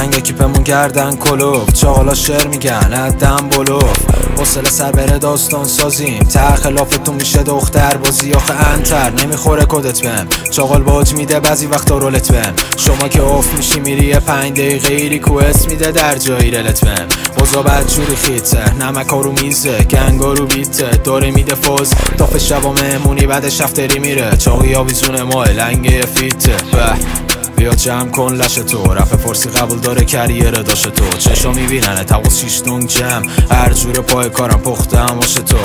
لنگ اکیپمون کردن کلوف، چاقالا شعر میگن ادم بلوف. حوصله سر بره داستان سازیم، ته خلافتون میشه دختر بازی. آخه انتر نمیخوره کدت بهم، چاقال باج میده بعضی وقتا رولت بهم. شما که اوف میشی میری 5 دقیقه ایری کوست میده در جایی رلت بهم. بازا بدجوری خیته نمکا رو میزه، گنگا رو بیته داره میده فوز. تاف شبا مهمونی بعدش افتری میره، چاقی آویزون ماه لنگه فیته. بیا جمع کن لش تو، رپ فارسی قبول داره کریر داشت تو. چشا میبیننه تواس 6 دنگ جمع، هر جور پای کارم پختم باشه تو.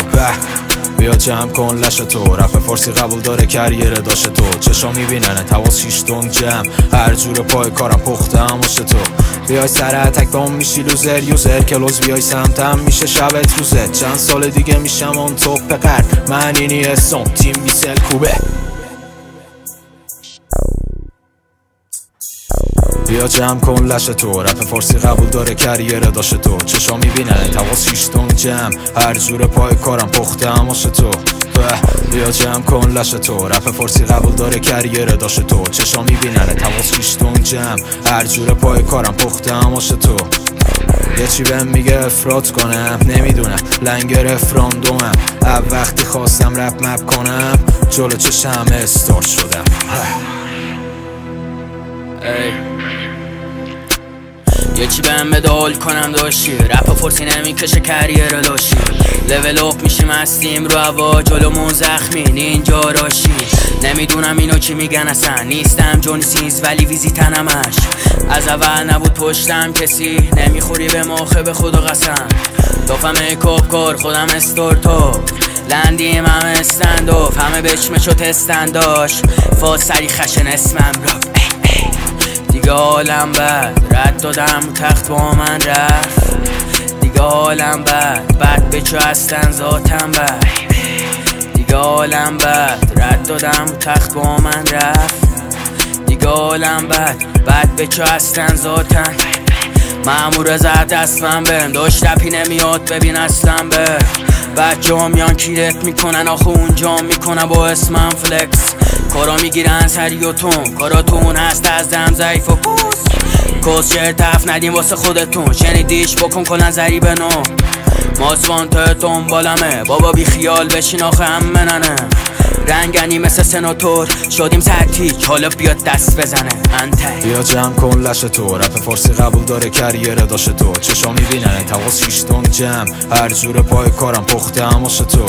بیا جمع کن لش تو، رپ فارسی قبول داره کریر داشت تو. چشا میبیننه تواس 6 دنگ جمع، هر جور پای کارم پختم باشه تو. بیای سر اتک بام میشی لوزر یوزر کلوز، بیای سمتم میشه شبت روزه. چند سال دیگه میشم آن توپ قرد، من اینی اسم تیم بیسل کوبه. بیا جمع کن لش تو، رپ فارسی قبول داره کریر داشت تو. چشا میبینه تواس 6 دنگ جمع، هر جور پای کارم پختم باشه تو. بیا جمع کن لش تو، رپ فارسی قبول داره کریر داشت تو. چشا میبینه تواس 6 دنگ جمع، هر جور پای کارم پختم باشه تو. یه چی بهم میگه افراد کنم، نمیدونم لنگ رفراندومم. وقتی خواستم رپ مپ کنم، جلو چشم استارت شدم. یکی بهم مدال کنم داشتی، رپ فارسی نمیکشه کریر داشتی. لول اپ میشیم هستیم رو هوا، جلومون زخمین اینجا راشی. نمیدونم اینو چی میگن اصلا، نیستم جون سینز ولی ویزیتنمش. از اول نبود پشتم کسی، نمیخوری به ماخه به خدا قسم. دافم کپ کار خودم استورتو، لندیم همه استنداف، همه بچمشو تستن داشت. فاز سری خشن اسمم را دیگه حالم بد، رد دادم تخت با من رفت. دیگه حالم بد بچو هستن ذاتم بد. دیگه حالم بد، رد دادم تخت با من رفت. دیگه حالم بد بچو هستن ذاتم. مامور زد دستم بهم، داشت رپی نمیاد ببین اصلا به. بچه ها میان کیرت میکنن، آخه اونجا میکنن با اسمم فلکس. کارا میگیرن سری و تون، کاراتون هست از دم ضعیف و پوست. کس شعر تف ندیم واسه خودتون، شنیدیش بکن کلن ذری به نو. ماسوانت دنبالمه بابا بی خیال بشین آخه هم مننه. رنگنی مثل سناتور شدیم سرتیک، حالا بیاد دست بزنه انته. بیا جمع کن لش تو، رپ فارسی قبول داره کریر داشت تو. چشا میبیننه تواس 6 دنگ جمع، هر جور پای کارم پختم باشه تو.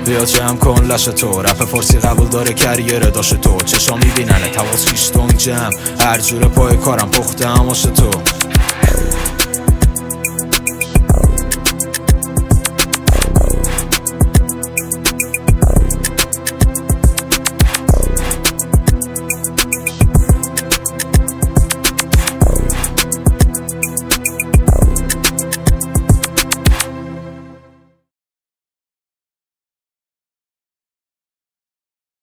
بیا جمع کن لش تو، رپ فارسی قبول داره کریر داشت تو. چشا میبیننه تواس 6 دنگ جمع، هر جور پای کارم پختم باشه تو.